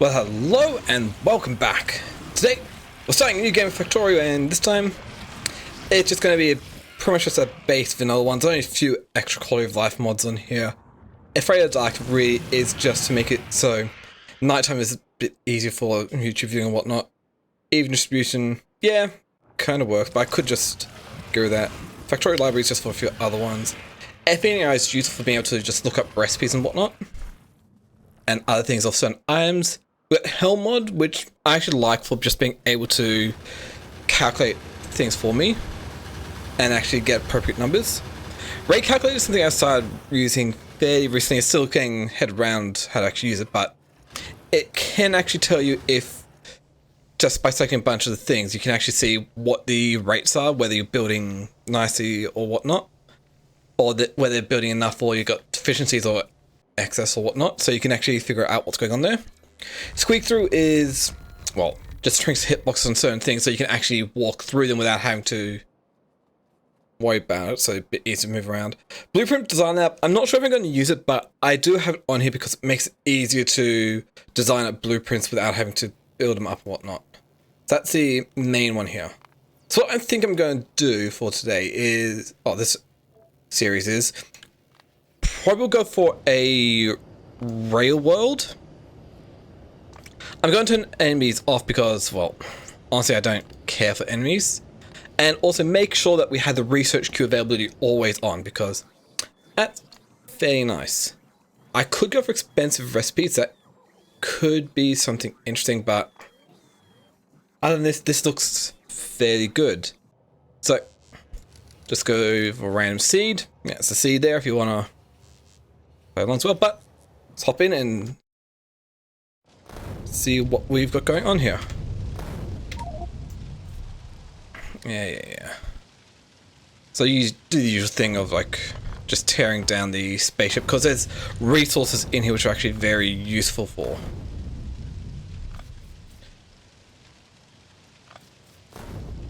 Well, hello and welcome back. Today, we're starting a new game of Factorio, and this time, it's just going to be pretty much just a base vanilla one. There's only a few extra quality of life mods on here. Afraid of the Dark really is just to make it so nighttime is a bit easier for YouTube viewing and whatnot. Even distribution, yeah, kind of works, but I could just go with that. Factorio library is just for a few other ones. Everything is useful for being able to just look up recipes and whatnot. And other things of certain items. We got Helm mod, which I actually like for just being able to calculate things for me and actually get appropriate numbers. Rate calculator is something I started using fairly recently. It's still getting head around how to actually use it, but it can actually tell you if just by selecting a bunch of the things, you can actually see what the rates are, whether you're building nicely or whatnot, or whether they're building enough or you've got deficiencies or excess or whatnot, so you can actually figure out what's going on there. Squeak through is, well, just shrinks hitboxes on certain things so you can actually walk through them without having to worry about it, so a bit easier to move around. Blueprint design app, I'm not sure if I'm going to use it, but I do have it on here because it makes it easier to design up blueprints without having to build them up and whatnot. So that's the main one here. So what I think I'm going to do for today is, this series is, probably will go for a rail world. I'm going to turn enemies off because, well, honestly I don't care for enemies. And also make sure that we have the research queue availability always on because that's fairly nice. I could go for expensive recipes, that could be something interesting, but other than this looks fairly good. So, just go for a random seed. Yeah, it's a seed there if you want to play along as well, but let's hop in and see what we've got going on here. Yeah. So you do the usual thing of like just tearing down the spaceship because there's resources in here which are actually very useful for.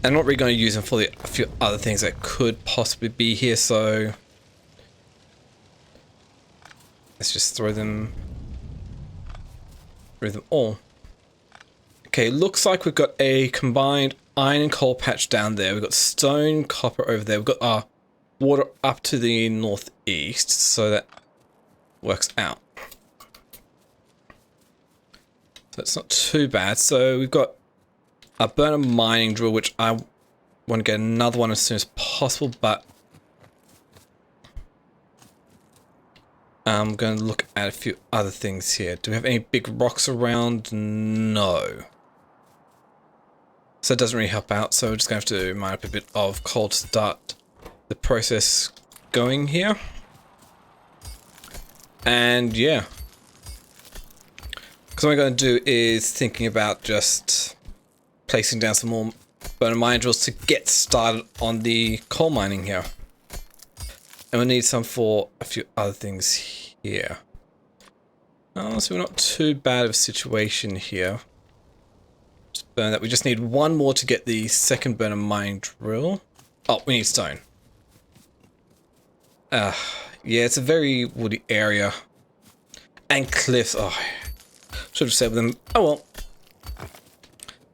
I'm not really going to use them for a few other things that could possibly be here, so let's just throw them all. Okay, looks like we've got a combined iron and coal patch down there. We've got stone, copper over there. We've got our water up to the northeast, so that works out. So it's not too bad. So we've got a burner mining drill, which I want to get another one as soon as possible, but I'm going to look at a few other things here. Do we have any big rocks around? No. So it doesn't really help out, so we're just going to have to mine up a bit of coal to start the process going here. And yeah. Because what I'm going to do is thinking about just placing down some more burner mine drills to get started on the coal mining here. And we'll need some for a few other things here. Oh, so we're not too bad of a situation here. Just burn that. We just need one more to get the second burner mine drill. Oh, we need stone. Yeah, it's a very woody area. And cliffs. Oh, should have said with them. Oh well.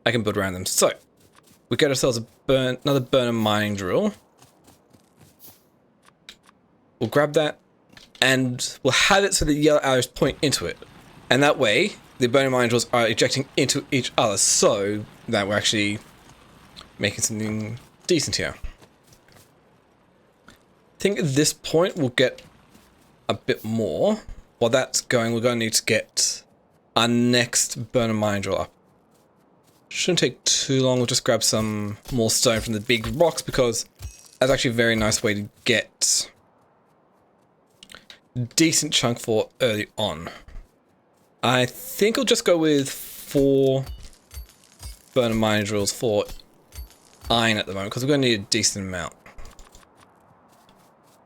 I can build around them. So, we get ourselves another burner mining drill. We'll grab that, and we'll have it so the yellow arrows point into it. And that way, the burner mine drills are ejecting into each other, so that we're actually making something decent here. I think at this point, we'll get a bit more. While that's going, we're going to need to get our next burner mine drill up. Shouldn't take too long, we'll just grab some more stone from the big rocks, because that's actually a very nice way to get decent chunk for early on. I think I'll just go with 4 burner mine drills for iron at the moment because we're going to need a decent amount.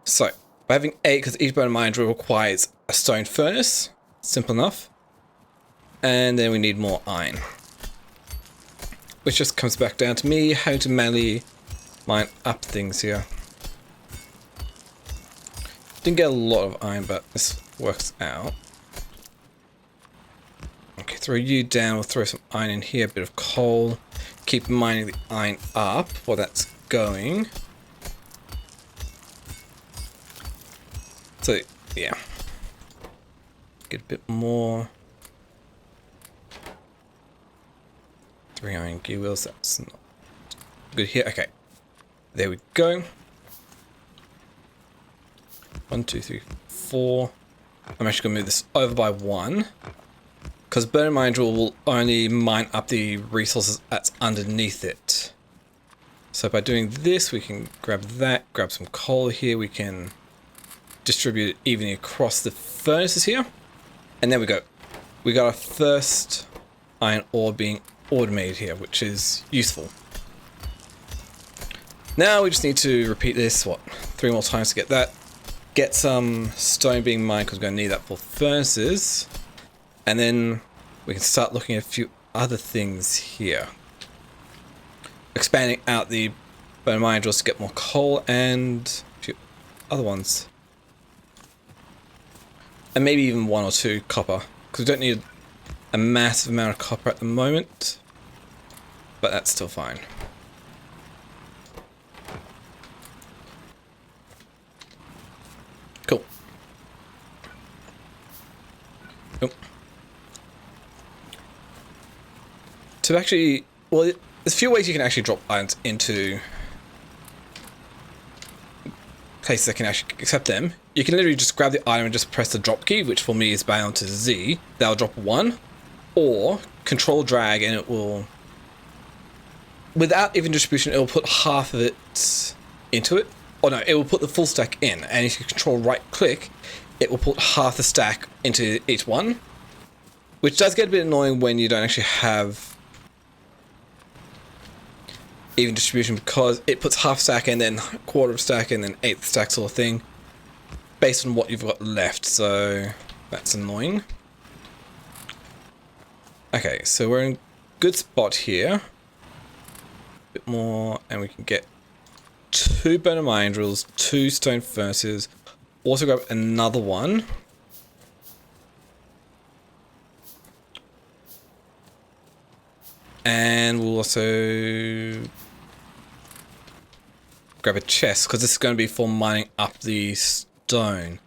So by having 8, because each burner mine drill requires a stone furnace, simple enough, and then we need more iron, which just comes back down to me having to manually mine up things here. Didn't get a lot of iron, but this works out. Okay, throw you down. We'll throw some iron in here, a bit of coal. Keep mining the iron up while that's going. So, yeah. Get a bit more. 3 iron gear wheels, that's not good here. Okay. There we go. 1, 2, 3, 4. I'm actually going to move this over by 1. Because burn mine drill will only mine up the resources that's underneath it. So by doing this, we can grab that, grab some coal here. We can distribute it evenly across the furnaces here. And there we go. We got our first iron ore being automated here, which is useful. Now we just need to repeat this, 3 more times to get that. Get some stone being mined because we're going to need that for furnaces. And then we can start looking at a few other things here. Expanding out the bone mine drills to get more coal and a few other ones. And maybe even 1 or 2 copper, because we don't need a massive amount of copper at the moment, but that's still fine. Cool. Nope. To actually, well, there's a few ways you can actually drop irons into places that can actually accept them. You can literally just grab the item and just press the drop key, which for me is bound to Z. That'll drop 1, or control drag and it will, without even distribution, it will put half of it into it. Or no, it will put the full stack in, and if you control right click, it will put half the stack into each one, which does get a bit annoying when you don't actually have even distribution, because it puts half stack and then quarter of stack and then eighth stack sort of thing based on what you've got left, so that's annoying. Okay, so we're in a good spot here. A bit more and we can get 2 burner mine drills, 2 stone furnaces, also grab another one. And we'll also grab a chest, because this is going to be for mining up the stone.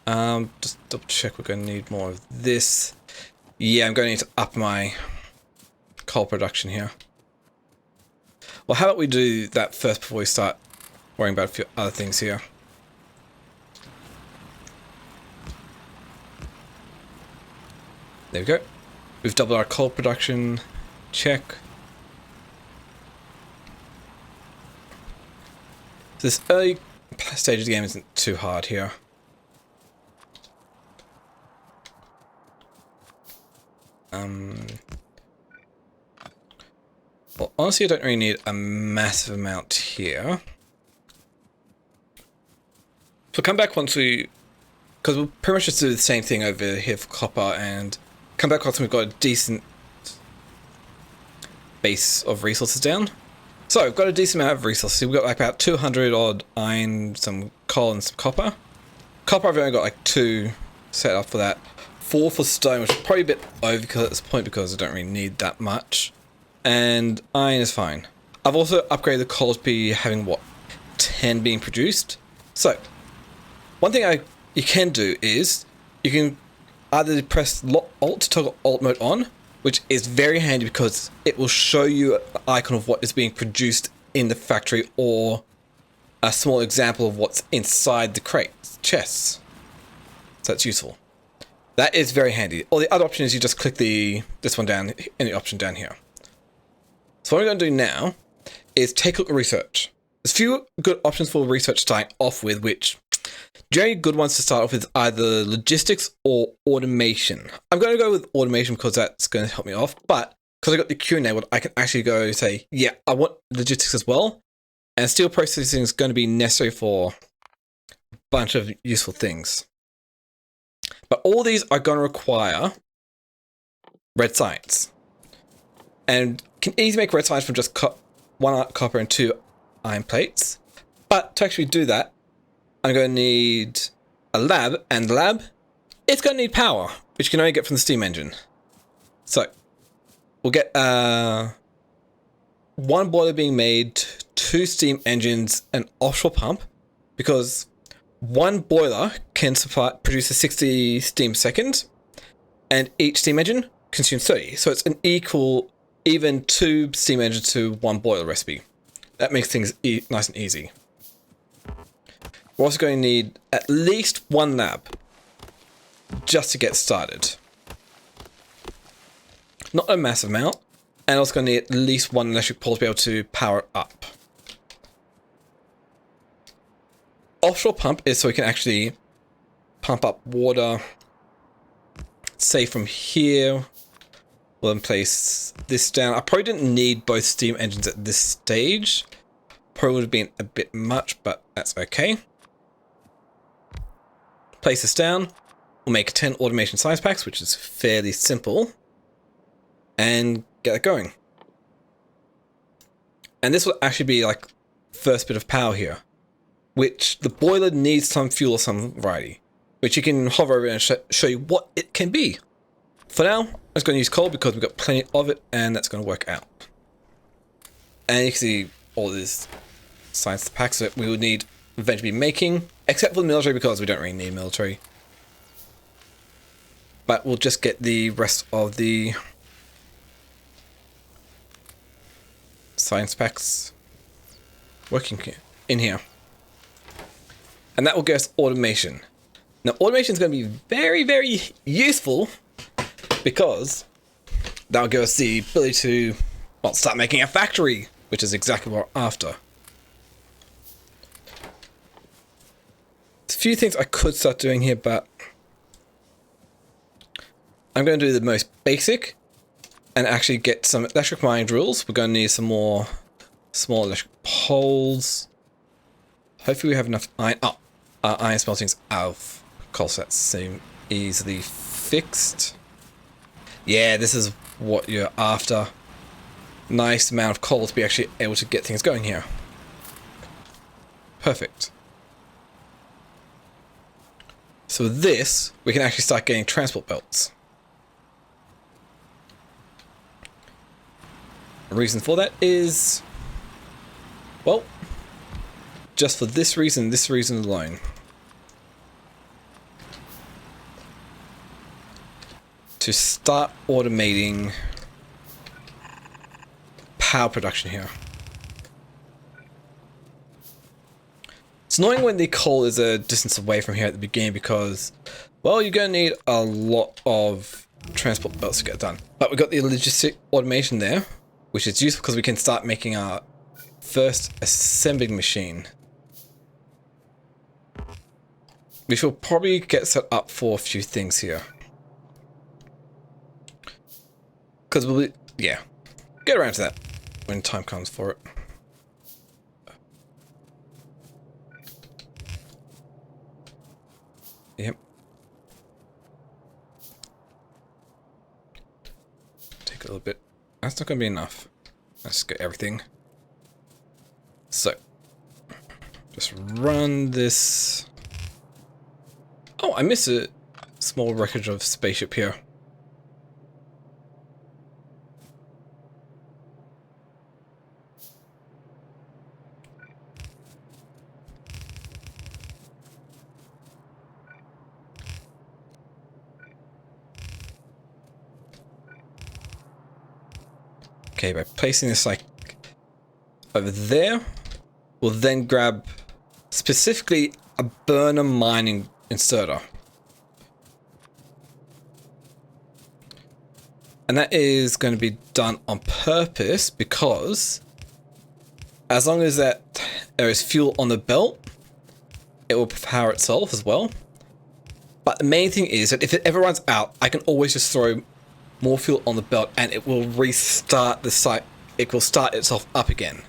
Just double check, we're going to need more of this. Yeah, I'm going to need to up my coal production here. Well, how about we do that first before we start worrying about a few other things here. There we go. We've doubled our coal production. Check. This early stage of the game isn't too hard here. Well, honestly, I don't really need a massive amount here. So come back once we, because we'll pretty much just do the same thing over here for copper, and come back once we've got a decent base of resources down. So we've got a decent amount of resources. We've got like about 200 odd iron, some coal and some copper. Copper I've only got like 2 set up for that. 4 for stone, which is probably a bit overkill at this point because I don't really need that much. And iron is fine. I've also upgraded the coal to be having, what, 10 being produced. So, one thing you can do is, you can either press Alt to toggle Alt mode on, which is very handy because it will show you an icon of what is being produced in the factory, or a small example of what's inside the crates, chests. So that's useful. That is very handy. Or the other option is you just click this one down, any option down here. So what I'm going to do now is take a look at research. There's a few good options for research starting off with, which generally good ones to start off with, either logistics or automation. I'm going to go with automation because that's going to help me off, but because I got the queue enabled, I can actually go say, yeah, I want logistics as well. And steel processing is going to be necessary for a bunch of useful things. But all these are going to require red science. And can easily make red science from just 1 copper and 2 iron plates. But to actually do that, I'm going to need a lab, and the lab, it's going to need power, which you can only get from the steam engine. So we'll get one boiler being made, 2 steam engines, an offshore pump, because one boiler can produce 60 steam seconds, and each steam engine consumes 30. So it's an even 2 steam engines to 1 boiler recipe. That makes things nice and easy. We're also going to need at least 1 lab just to get started. Not a massive amount. And also going to need at least 1 electric pole to be able to power it up. Offshore pump is so we can actually pump up water, say from here. We'll then place this down. I probably didn't need both steam engines at this stage. Probably would have been a bit much, but that's okay. Place this down. We'll make 10 automation science packs, which is fairly simple. And get it going. And this will actually be like first bit of power here, which the boiler needs some fuel of some variety, which you can hover over and show you what it can be. For now, I'm just going to use coal because we've got plenty of it, and that's going to work out. And you can see all this science packs that we would need eventually making, except for the military because we don't really need military. But we'll just get the rest of the science packs working in here. And that will give us automation. Now automation is going to be very, very useful because that will give us the ability to, well, start making a factory, which is exactly what we're after. There's a few things I could start doing here, but I'm going to do the most basic and actually get some electric mining drills. We're going to need some more small electric poles. Hopefully we have enough iron. Oh, our iron smelting's out of coal, so that seems easily fixed. Yeah, this is what you're after. Nice amount of coal to be actually able to get things going here. Perfect. So with this, we can actually start getting transport belts. The reason for that is, well, just for this reason alone. To start automating power production here. It's annoying when the coal is a distance away from here at the beginning because, well, you're going to need a lot of transport belts to get done. But we've got the logistic automation there, which is useful because we can start making our first assembling machine. We should probably get set up for a few things here. Because we'll be, yeah, get around to that when time comes for it. Yep. Take a little bit. That's not going to be enough. Let's get everything. So, just run this. Oh, I missed a small wreckage of spaceship here. Okay, by placing this like over there, we'll then grab specifically a burner mining inserter. And that is going to be done on purpose because as long as that there is fuel on the belt, it will power itself as well. But the main thing is that if it ever runs out, I can always just throw more fuel on the belt and it will restart the site. It will start itself up again.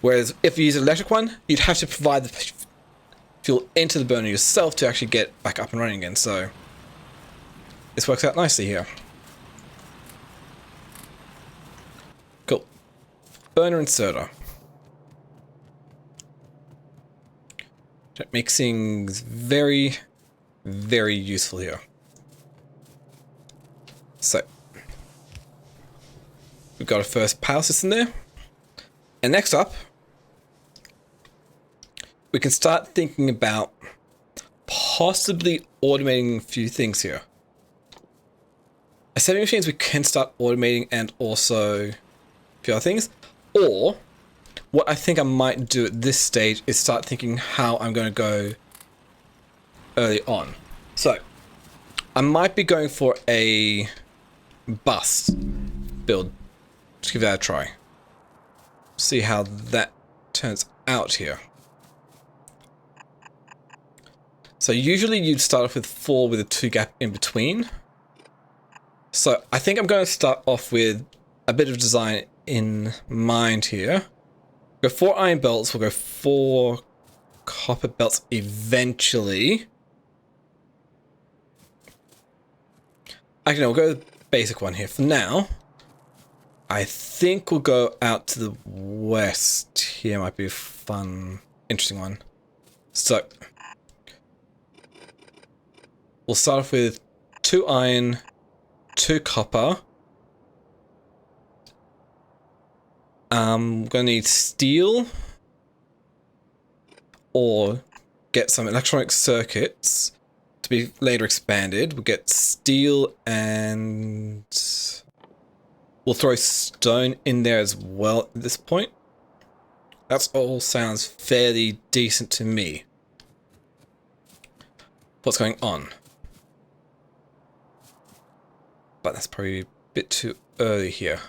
Whereas if you use an electric one, you'd have to provide the fuel into the burner yourself to actually get back up and running again. So this works out nicely here. Cool. Burner inserter. That makes things very, very useful here. So we've got a first power system there. And next up, we can start thinking about possibly automating a few things here. Assembly machines we can start automating, and also a few other things. Or what I think I might do at this stage is start thinking how I'm going to go early on. So I might be going for a bus build. Just give that a try. See how that turns out here. So usually you'd start off with 4 with a 2 gap in between. So I think I'm going to start off with a bit of design in mind here. Go 4 iron belts, we'll go 4 copper belts eventually. Actually, no, we'll go with the basic one here. For now, I think we'll go out to the west. Here might be a fun, interesting one. So, we'll start off with 2 iron, 2 copper. We're going to need steel. Or get some electronic circuits to be later expanded. We'll get steel and we'll throw stone in there as well at this point. That's all sounds fairly decent to me. What's going on? But that's probably a bit too early here.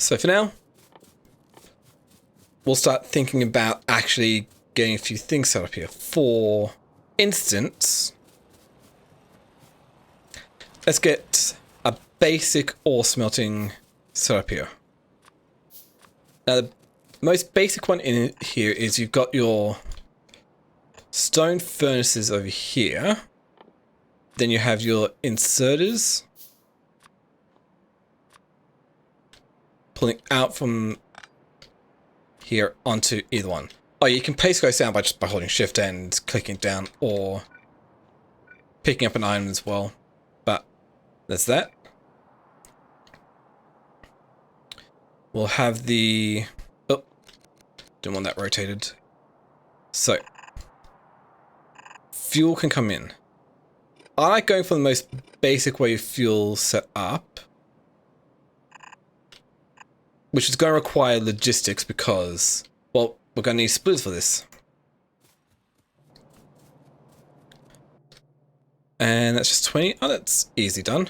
So for now, we'll start thinking about actually getting a few things set up here. For instance, let's get a basic ore smelting set up here. Now, the most basic one in here is you've got your stone furnaces over here. Then you have your inserters pulling out from here onto either one. Oh, you can place those down by just by holding shift and clicking down, or picking up an item as well. But there's that. We'll have the... Oh, didn't want that rotated. So, fuel can come in. I like going for the most basic way of fuel set up, which is going to require logistics because, well, we're going to need splitters for this. And that's just 20. Oh, that's easy done.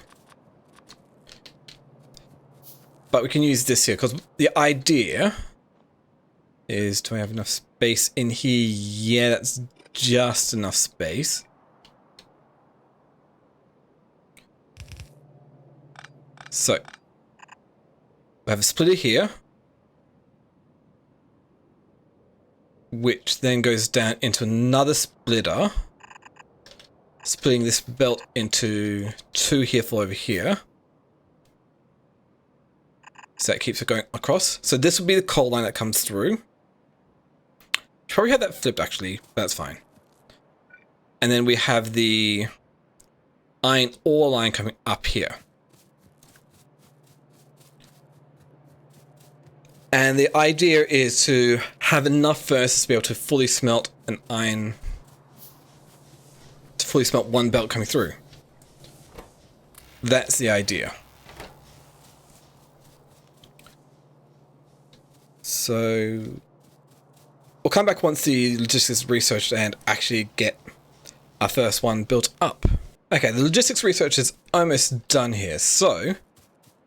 But we can use this here because the idea is, do I have enough space in here? Yeah, that's just enough space. So, we have a splitter here, which then goes down into another splitter, splitting this belt into 2 here for over here. So that keeps it going across. So this will be the coal line that comes through. Probably had that flipped actually, but that's fine. And then we have the iron ore line coming up here. And the idea is to have enough furnaces to be able to fully smelt an iron, to fully smelt one belt coming through. That's the idea. So we'll come back once the logistics is researched and actually get our first one built up. Okay, the logistics research is almost done here. So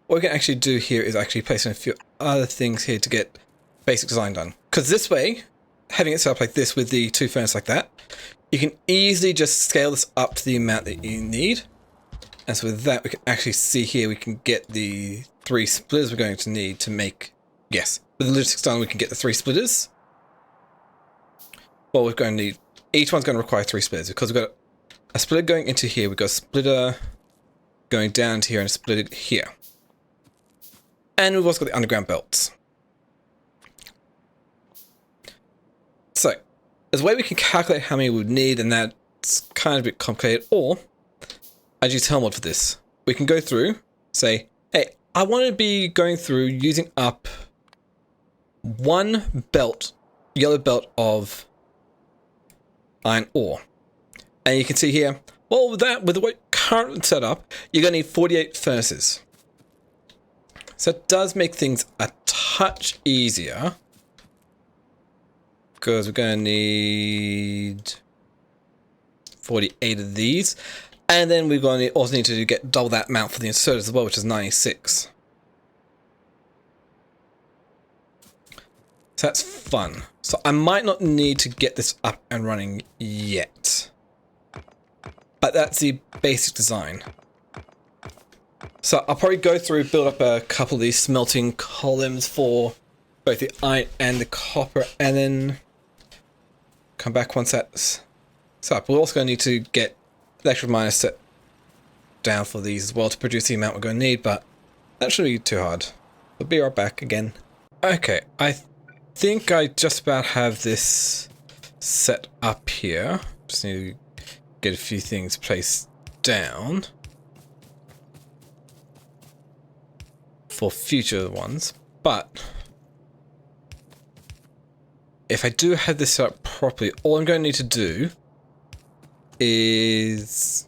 what we can actually do here is actually place in a few other things here to get basic design done. Because this way, having it set up like this with the 2 furnaces like that, you can easily just scale this up to the amount that you need. And so with that, we can actually see here, we can get the 3 splitters we're going to need to make, yes, with the logistics done, we can get the 3 splitters. Well, we're going to need, each one's going to require 3 splitters because we've got a splitter going into here, we've got a splitter going down to here and a splitter here. And we've also got the underground belts. So, there's a way we can calculate how many we would need, and that's kind of a bit complicated. Or, I use Helmod for this. We can go through, say, hey, I want to be going through using up one belt, yellow belt of iron ore. And you can see here, well, with the way currently set up, you're going to need 48 furnaces. So it does make things a touch easier. Because we're going to need 48 of these. And then we're going to also need to get double that amount for the inserters as well, which is 96. So that's fun. So I might not need to get this up and running yet. But that's the basic design. So I'll probably go through, build up a couple of these smelting columns for both the iron and the copper, and then come back once that's set up. We're also going to need to get electric miners set down for these as well to produce the amount we're going to need, but that shouldn't be too hard. We'll be right back again. Okay, I think I just about have this set up here. Just need to get a few things placed down for future ones, but if I do have this set up properly, all I'm going to need to do is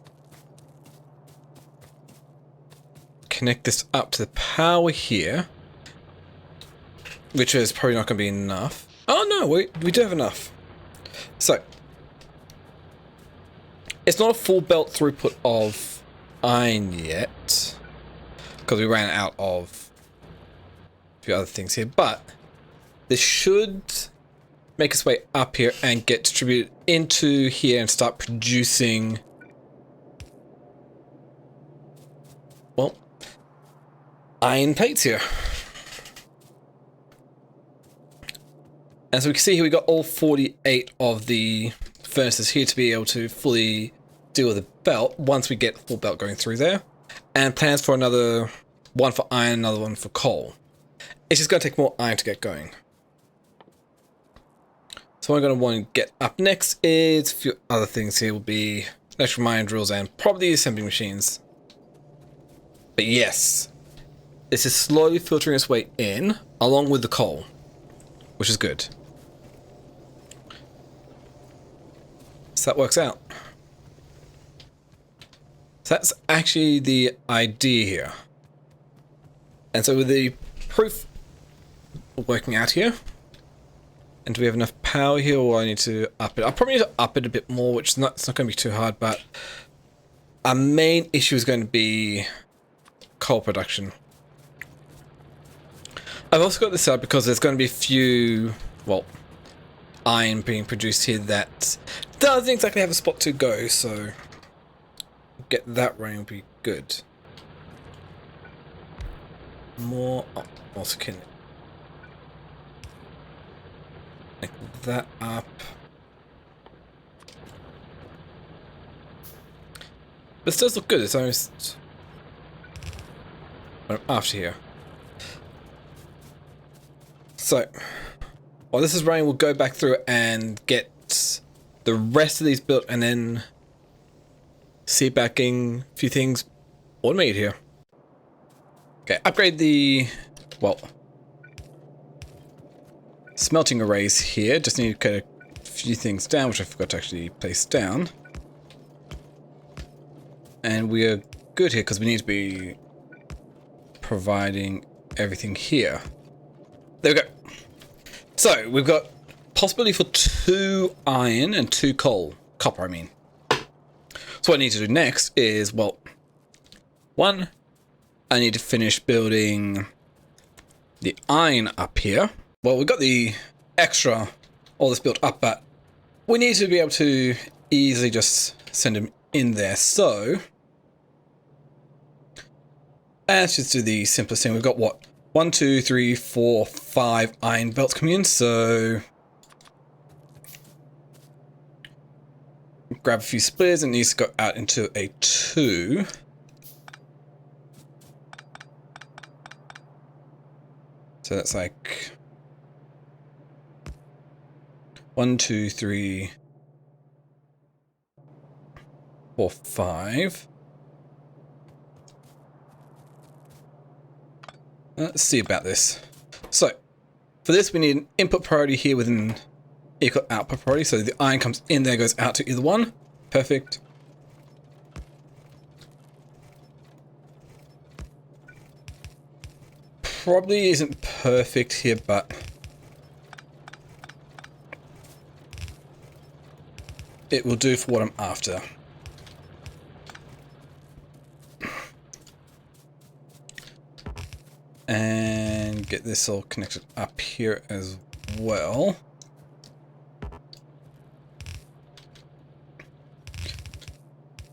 connect this up to the power here, which is probably not going to be enough. Oh no, we do have enough. So it's not a full belt throughput of iron yet, because we ran out of a few other things here, but this should make its way up here and get distributed into here and start producing, well, iron plates here. And so we can see here we got all 48 of the furnaces here to be able to fully deal with the belt once we get the full belt going through there. And plans for another one for iron, another one for coal. It's just going to take more iron to get going. So what I'm going to want to get up next is a few other things here will be electric mine drills and probably assembly machines. But yes, this is slowly filtering its way in along with the coal, which is good. So that works out. So that's actually the idea here. And so with the proof working out here, and do we have enough power here, or I need to up it? I'll probably need to up it a bit more, which is not, it's not going to be too hard, but our main issue is going to be coal production. I've also got this set up because there's going to be a few, well, iron being produced here that doesn't exactly have a spot to go, so get that running will be good. More, oh, also can make that up. This does look good. It's almost after here. So while this is running, we'll go back through and get the rest of these built and then see about getting a few things automated here. Okay, upgrade the, well, smelting arrays here. Just need to get a few things down, which I forgot to actually place down. And we are good here because we need to be providing everything here. There we go. So we've got possibility for 2 iron and 2 coal. Copper, I mean. So what I need to do next is, well, 1, I need to finish building the iron up here. Well, we've got the extra, all this built up, but we need to be able to easily just send them in there. So let's just do the simplest thing. We've got what? 1, 2, 3, 4, 5 iron belts coming in. So grab a few splitters and it needs to go out into a 2. So that's like 1, 2, 3, 4, 5. Let's see about this. So, for this we need an input priority here with an equal output priority. So the iron comes in there, goes out to either one. Perfect. Probably isn't perfect here, but it will do for what I'm after. And get this all connected up here as well.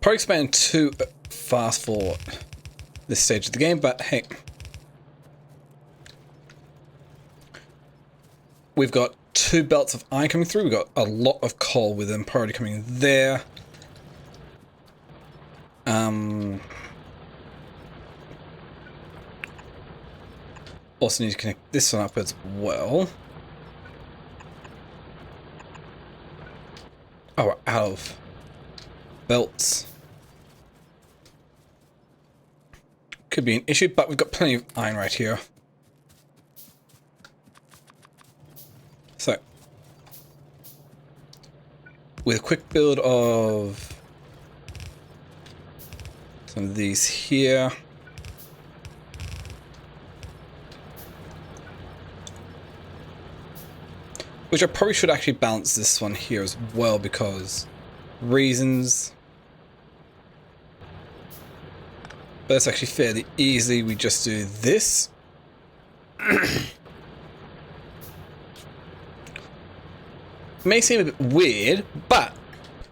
Probably expand too fast for this stage of the game, but hey. We've got 2 belts of iron coming through. We've got a lot of coal with them priority coming there. Also need to connect this one up as well. Oh, we're out of belts. Could be an issue, but we've got plenty of iron right here. So, with a quick build of some of these here. Which I probably should actually balance this one here as well because reasons. But it's actually fairly easy. We just do this. May seem a bit weird, but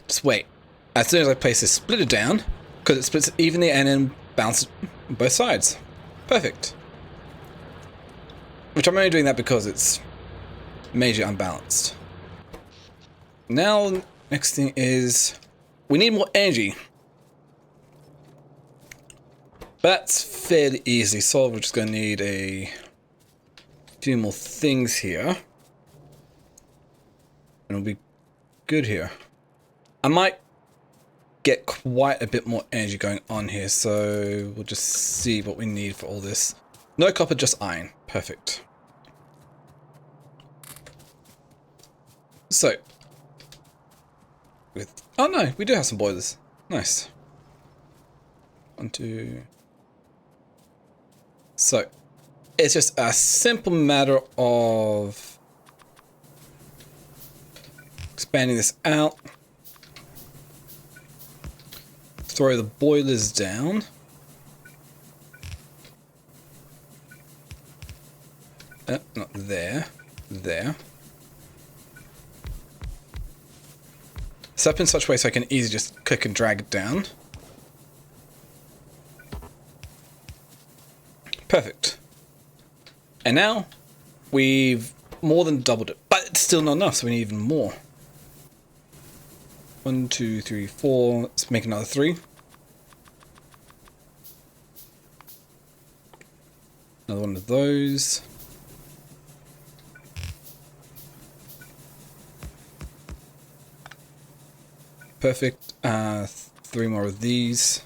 just wait. As soon as I place this splitter down, because it splits it evenly and then bounces on both sides. Perfect. Which I'm only doing that because it's major unbalanced. Now, next thing is we need more energy. That's fairly easily solved. We're just going to need a few more things here. And it'll be good here. I might get quite a bit more energy going on here, so we'll just see what we need for all this. No copper, just iron. Perfect. So, with... Oh no, we do have some boilers. Nice. 1, 2... So, it's just a simple matter of expanding this out. Throw the boilers down. Not there. There. Set up in such a way so I can easily just click and drag it down. Perfect. And now we've more than doubled it, but it's still not enough, so we need even more. 1, 2, 3, 4. Let's make another 3. Another one of those. Perfect. 3 more of these.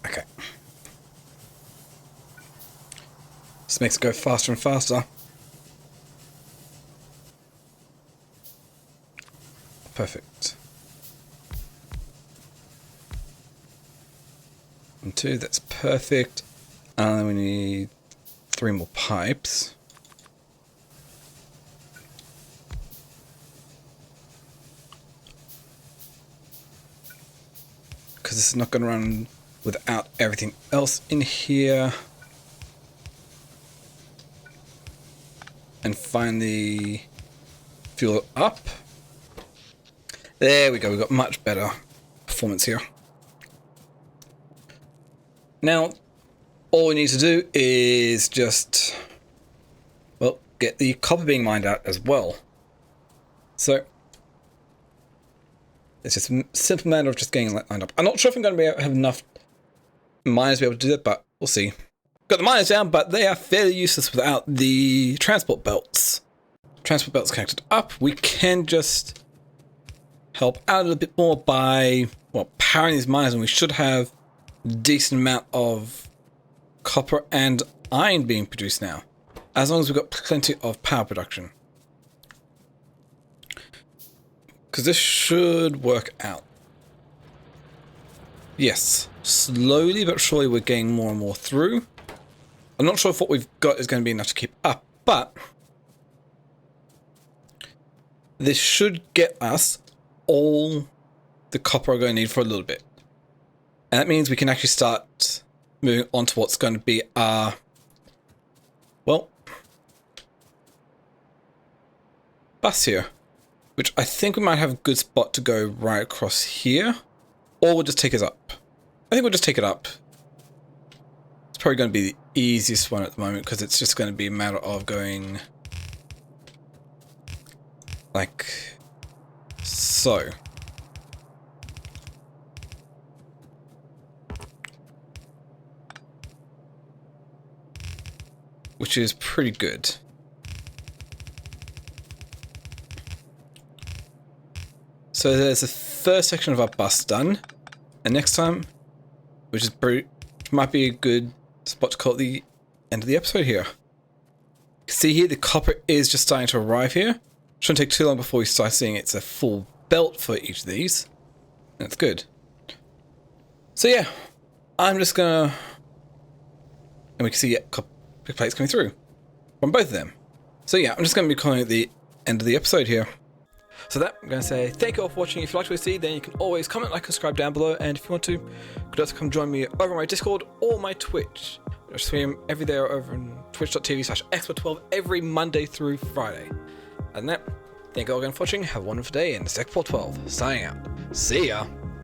Okay. This makes it go faster and faster. Perfect. 1, 2, that's perfect. And then we need 3 more pipes. Because this is not going to run without everything else in here. And finally fuel it up. There we go, we've got much better performance here. Now, all we need to do is just, well, get the copper being mined out as well. So, it's just a simple matter of just getting that lined up. I'm not sure if I'm going to be able to have enough miners to be able to do that, but we'll see. Got the miners down, but they are fairly useless without the transport belts. Transport belts connected up. We can just help out a little bit more by, well, powering these mines, and we should have a decent amount of copper and iron being produced now, as long as we've got plenty of power production. Because this should work out. Yes, slowly but surely we're getting more and more through. I'm not sure if what we've got is going to be enough to keep up, but this should get us all the copper we're going to need for a little bit. And that means we can actually start moving on to what's going to be our, well, bus here. Which I think we might have a good spot to go right across here. Or we'll just take it up. I think we'll just take it up. It's probably going to be the easiest one at the moment, because it's just going to be a matter of going like so. Which is pretty good. So there's the first section of our bus done. And next time, which might be a good spot to call it the end of the episode here. See here, the copper is just starting to arrive here. Shouldn't take too long before we start seeing it's a full belt for each of these. That's good. So yeah, I'm just gonna, and we can see copper plates coming through from both of them. So yeah, I'm just gonna be calling it the end of the episode here. So that, I'm going to say thank you all for watching. If you like what you see, then you can always comment, like, and subscribe down below. And if you want to, you could also come join me over on my Discord or my Twitch. I stream every day over on twitch.tv/expert12 every Monday through Friday. And that, thank you all again for watching. Have a wonderful day, and it's Expert12 signing out. See ya.